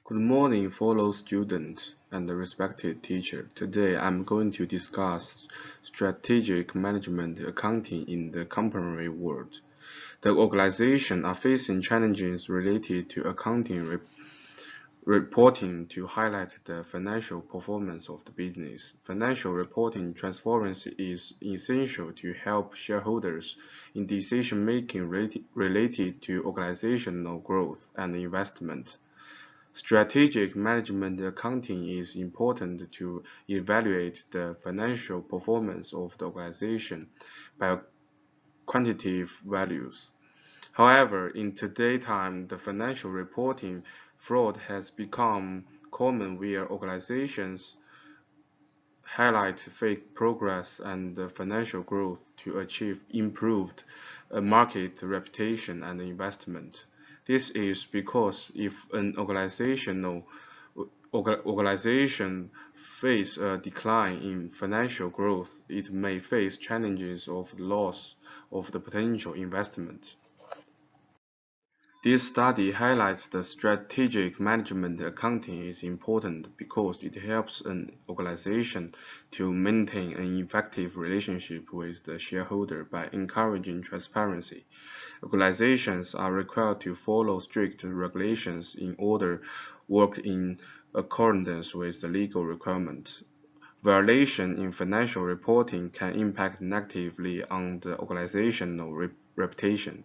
Good morning, fellow students and respected teacher. Today I'm going to discuss strategic management accounting in the contemporary world. The organizations are facing challenges related to accounting reporting to highlight the financial performance of the business. Financial reporting transparency is essential to help shareholders in decision making related to organizational growth and investment. Strategic management accounting is important to evaluate the financial performance of the organization by quantitative values. However, in today's time, the financial reporting fraud has become common where organizations highlight fake progress and financial growth to achieve improved market reputation and investment. This is because if an organization face a decline in financial growth, it may face challenges of loss of the potential investment. This study highlights that strategic management accounting is important because it helps an organization to maintain an effective relationship with the shareholder by encouraging transparency. Organizations are required to follow strict regulations in order work in accordance with the legal requirements. Violation in financial reporting can impact negatively on the organizational reputation.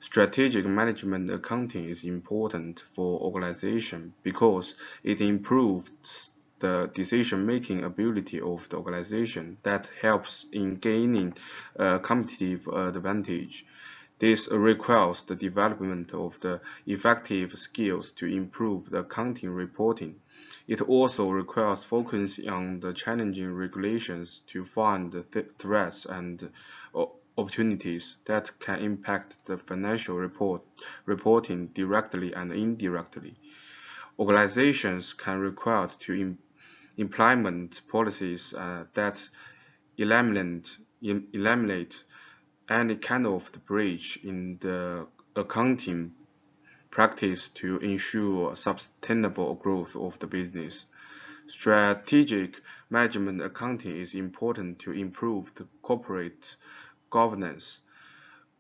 Strategic management accounting is important for organization because it improves the decision-making ability of the organization that helps in gaining a competitive advantage. This requires the development of the effective skills to improve the accounting reporting. It also requires focusing on the challenging regulations to find the threats and opportunities that can impact the financial reporting directly and indirectly. Organizations can require to implement policies that eliminate any kind of the breach in the accounting practice to ensure sustainable growth of the business. Strategic management accounting is important to improve the corporate governance.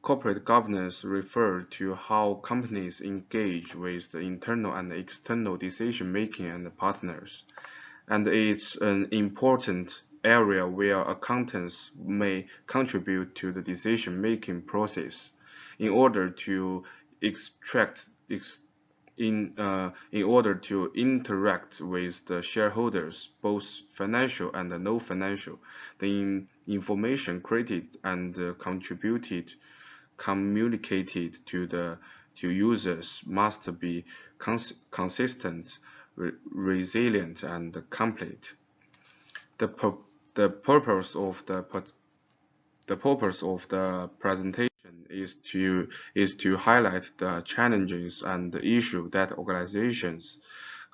Corporate governance refers to how companies engage with the internal and external decision making and partners, and it's an important area where accountants may contribute to the decision making process in order to extract in order to interact with the shareholders, both financial and non-financial. The information created and communicated to users must be consistent, resilient, and complete. The, pur the purpose of the presentation is to highlight the challenges and the issue that organizations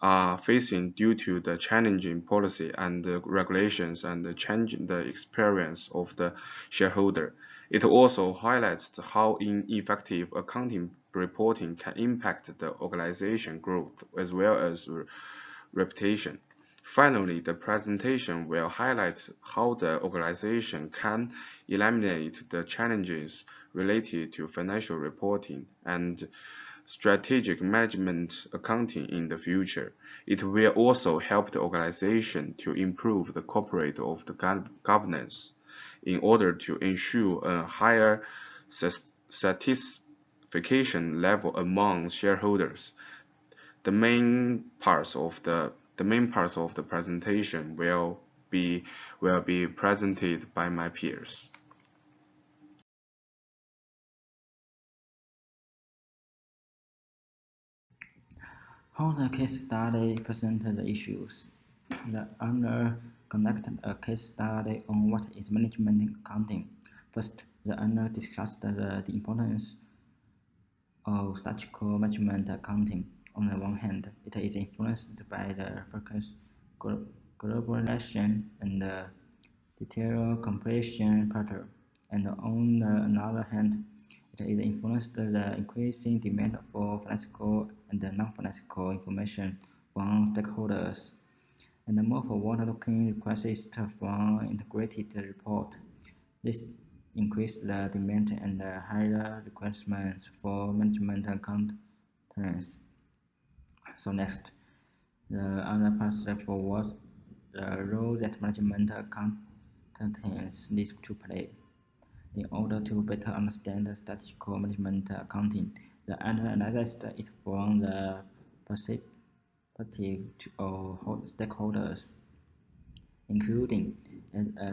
are facing due to the challenging policy and the regulations and the changing the experience of the shareholder. It also highlights how ineffective accounting reporting can impact the organization growth as well as reputation. Finally, the presentation will highlight how the organization can eliminate the challenges related to financial reporting and strategic management accounting in the future. It will also help the organization to improve the corporate of the governance in order to ensure a higher satisfaction level among shareholders. The main parts of the presentation will be presented by my peers. How the case study presented the issues. The owner conducted a case study on what is management accounting. First, the owner discussed the importance of statistical management accounting. On the one hand, it is influenced by the focus, globalization, and detailed comparison pattern. And on the other hand, It is influenced the increasing demand for financial and non-financial information from stakeholders, and more forward-looking requests from integrated report. This increased the demand and higher requirements for management accountants. So next, the other parts forward the role that management accountants need to play. In order to better understand statistical management accounting, the analyzed it from the perspective of stakeholders, including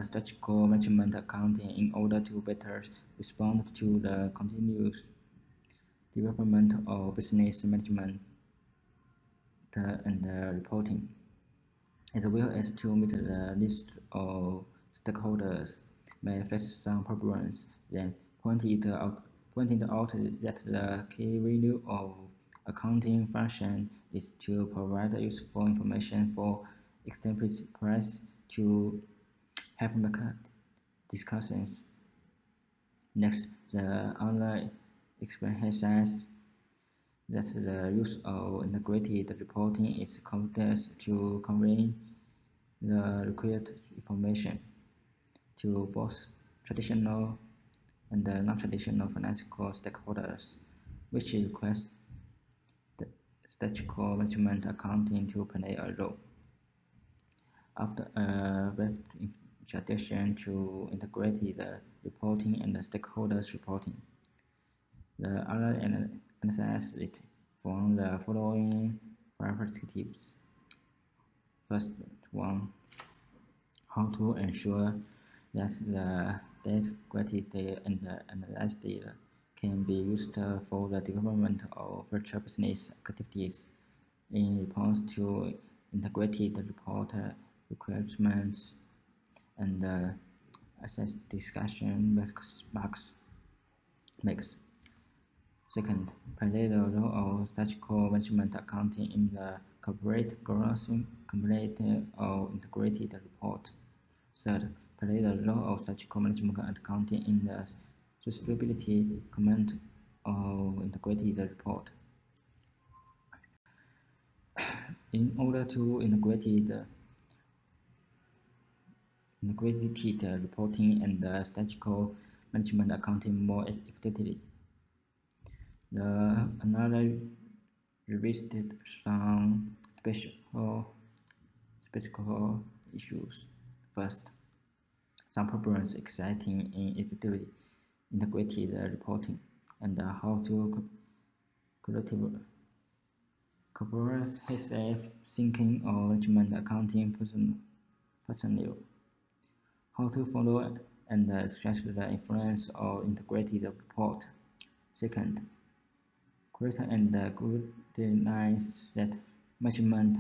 statistical management accounting, in order to better respond to the continuous development of business management and reporting. As well as to meet the list of stakeholders may face some problems, then pointed out that the key value of accounting function is to provide useful information for executives to help make discussions. Next, the other emphasizes that the use of integrated reporting is committed to conveying the required information to both traditional and non-traditional financial stakeholders, which requires the statistical management accounting to play a role. After a brief introduction to integrated reporting and stakeholders reporting, the other analyzes it from the following perspectives. First one, how to ensure that the data quality and analyzed data can be used for the development of future business activities in response to integrated report requirements and assess discussion makes. Second, play the role of statistical management accounting in the corporate growth complete or integrated report. Third, play the role of statistical management accounting in the sustainability comment of integrated report. In order to integrated reporting and statistical management accounting more effectively, the another revisited some specific issues. First, some problems exciting in effectively integrated reporting and how to corporate safe thinking of management accounting personnel, how to follow and stretch the influence of integrated report. Second, create and guidelines that management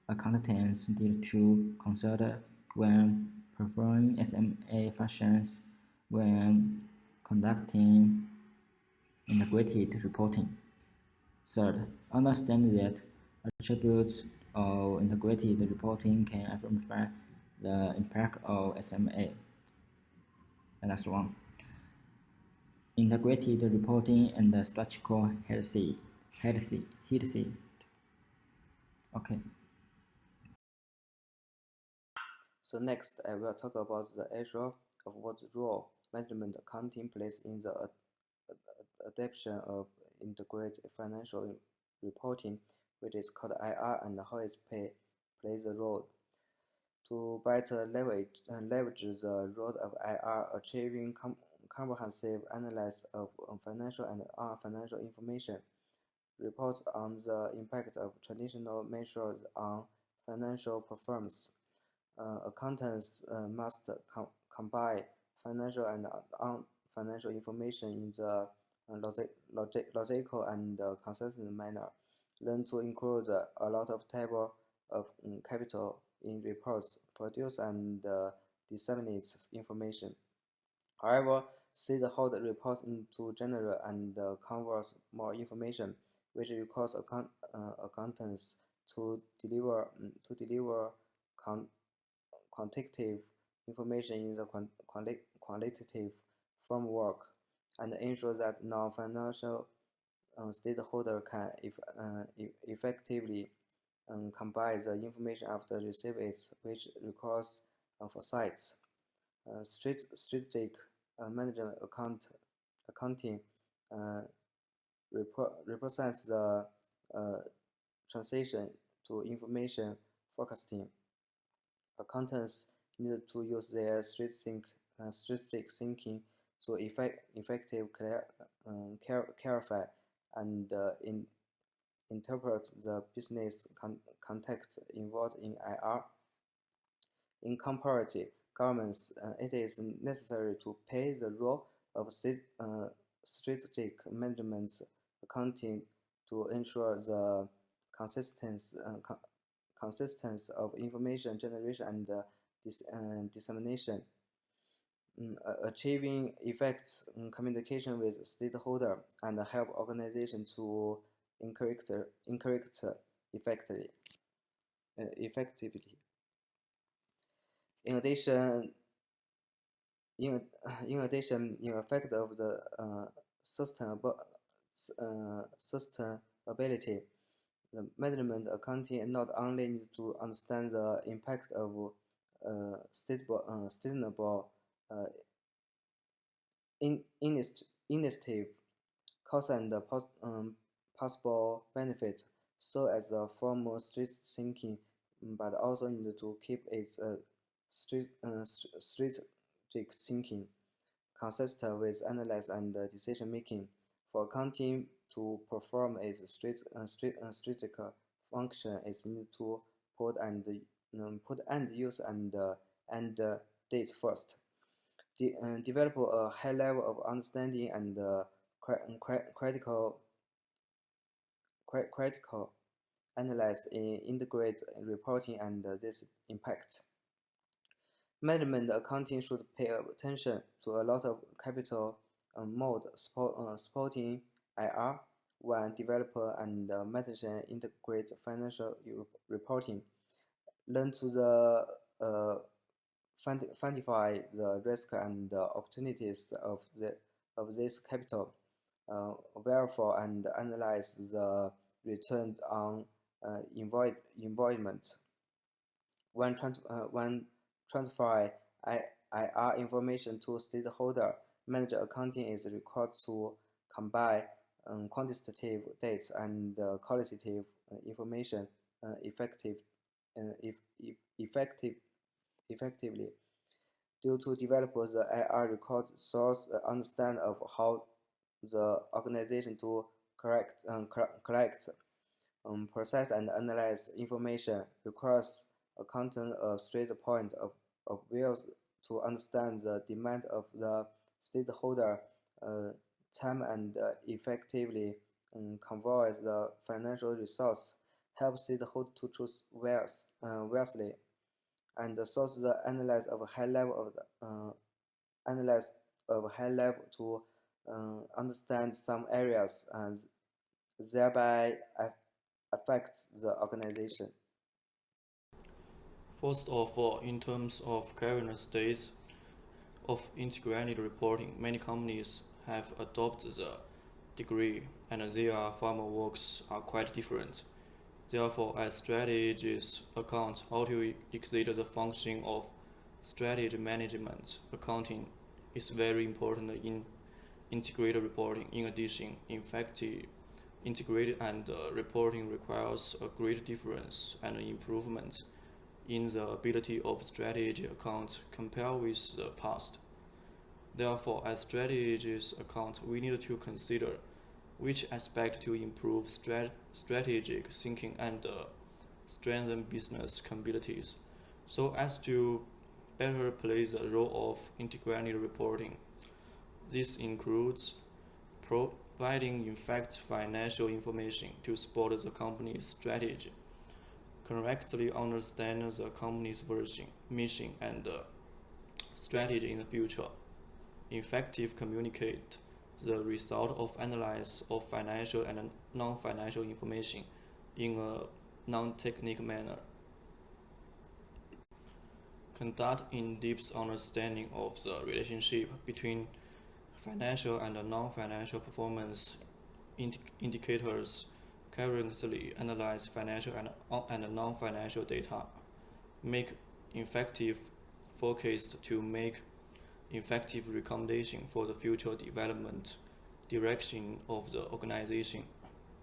accountants need to consider when performing SMA functions when conducting integrated reporting. Third, understand that attributes of integrated reporting can amplify the impact of SMA. And last one, integrated reporting and statistical healthy. Okay. So next, I will talk about the issue of what role management accounting plays in the adoption of integrated financial reporting, which is called IR, and how it plays a role. To better leverage the role of IR, achieving comprehensive analysis of financial and non-financial information, reports on the impact of traditional measures on financial performance. Accountants must combine financial and non-financial information in the logical and consistent manner. Learn to include a lot of table of capital in reports, produce and disseminate information. However, see the whole report into general and covers more information, which requires accountants to deliver quantitative information in the qualitative framework. and ensure that non-financial stakeholder can effectively combine the information after receive it, which requires foresight. Strategic management accounting uh, represents the uh, transition to information forecasting. Accountants need to use their strategic thinking to effective clarify and interpret the business context involved in IR. In comparative governments, it is necessary to play the role of strategic management accounting to ensure the consistency of information generation and dissemination. Achieving effects in communication with stakeholder and help organization to incorrect effectively. In addition, in effect of the sustainability, the management accounting not only need to understand the impact of sustainable initiative, cost and possible benefit, so as a formal street thinking, but also need to keep its strategic thinking consistent with analysis and decision making. For accounting to perform its strategic function, it needs to put end use and dates first. Develop a high level of understanding and critical analyze integrate reporting and this impact. Management accounting should pay attention to a lot of capital mode supporting IR when developer and management integrate financial reporting. Learn to quantify the risk and opportunities of this capital, verify and analyze the return on investment. When transfer IR information to stakeholder, manager accounting is required to combine quantitative data and qualitative information effectively. Due to developers, the IR record source understand of how the organization to collect, process and analyze information requires accountant a straight point of views to understand the demand of the stakeholder, time and effectively convey the financial resource, help stakeholder to choose wisely, and source the analyze of a high level to understand some areas and thereby affect the organization. First of all, in terms of current states of integrated reporting, many companies have adopted the degree and their frameworks are quite different. Therefore, as strategies account how to exceed the function of strategy management, accounting is very important in integrated reporting. In addition, effective integrated and reporting requires a great difference and improvement in the ability of strategy accounts compared with the past. Therefore, as strategies account, we need to consider which aspect to improve strategic thinking and strengthen business capabilities so as to better play the role of integrated reporting. This includes providing in fact financial information to support the company's strategy, correctly understand the company's vision, mission, and strategy in the future, effective communicate the result of analysis of financial and non-financial information in a non-technical manner, conduct in-depth understanding of the relationship between financial and non-financial performance indicators currently analyze financial and non-financial data, make effective forecasts to make effective recommendation for the future development direction of the organization.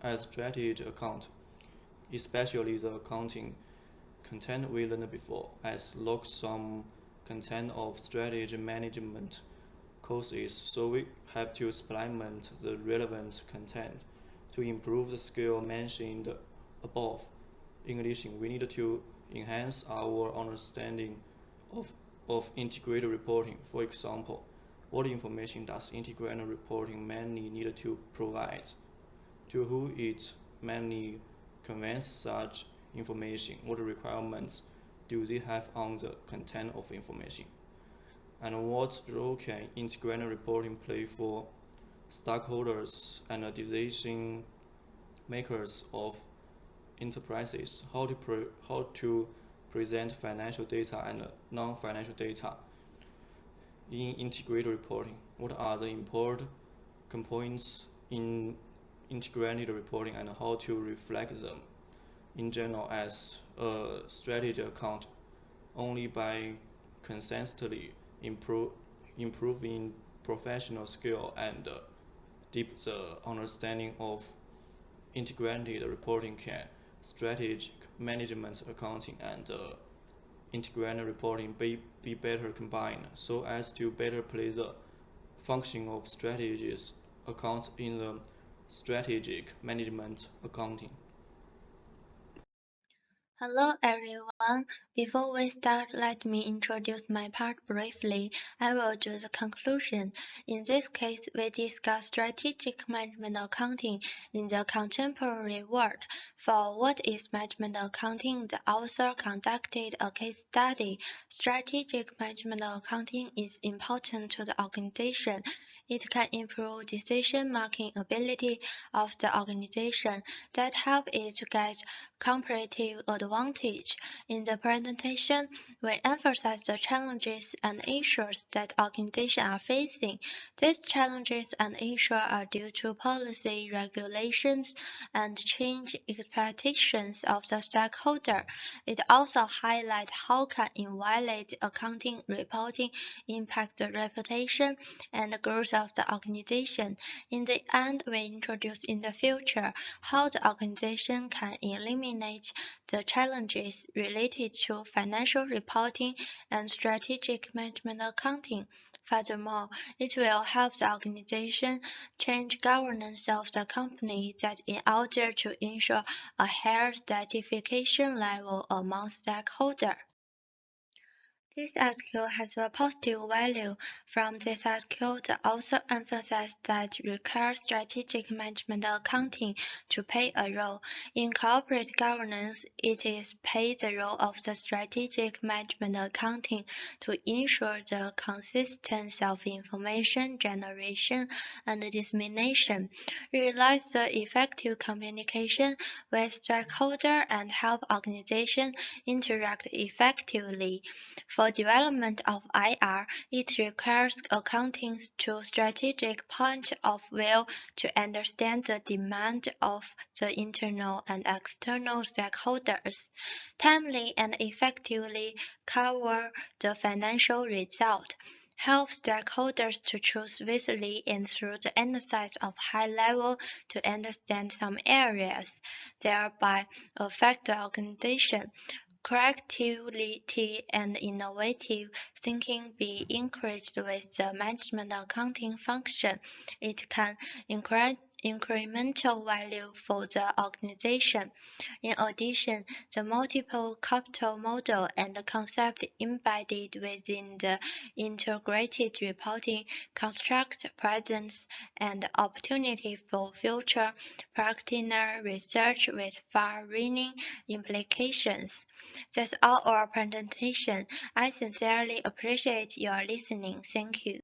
As strategy account, especially the accounting content we learned before, as log some content of strategy management courses, so we have to supplement the relevant content to improve the skill mentioned above. In addition, we need to enhance our understanding of integrated reporting. For example, what information does integrated reporting mainly need to provide? To who it mainly conveys such information? What requirements do they have on the content of information? And what role can integrated reporting play for stakeholders and decision makers of enterprises? How to present financial data and non-financial data in integrated reporting? What are the important components in integrated reporting and how to reflect them? In general, as a strategy account, only by consistently improving professional skill and deep the understanding of integrated reporting can strategic management accounting and integrated reporting be better combined so as to better play the function of strategies account in the strategic management accounting. Hello everyone. Before we start, let me introduce my part briefly. I will do the conclusion. In this case, we discuss strategic management accounting in the contemporary world. For what is management accounting, the author conducted a case study. Strategic management accounting is important to the organization. It can improve decision-making ability of the organization that help it to get comparative advantage. In the presentation, we emphasize the challenges and issues that organizations are facing. These challenges and issues are due to policy, regulations, and change expectations of the stakeholder. It also highlights how can invalid accounting reporting impact the reputation and the growth of the organization. In the end, we introduce in the future how the organization can eliminate the challenges related to financial reporting and strategic management accounting. Furthermore, it will help the organization change governance of the company that in order to ensure a higher stratification level among stakeholders. This article has a positive value. From this article, the author emphasized that requires strategic management accounting to play a role. In corporate governance, it is play the role of the strategic management accounting to ensure the consistency of information generation and dissemination, realize the effective communication with stakeholders, and help organizations interact effectively. For development of IR, it requires accounting to strategic point of view to understand the demand of the internal and external stakeholders, timely and effectively cover the financial result, help stakeholders to choose wisely and through the analysis of high level to understand some areas, thereby affect the organization. Creativity and innovative thinking be encouraged with the management accounting function. It can increase incremental value for the organization. In addition, the multiple capital model and the concept embedded within the integrated reporting construct presence and opportunity for future practitioner research with far-reaching implications. That's all our presentation. I sincerely appreciate your listening. Thank you.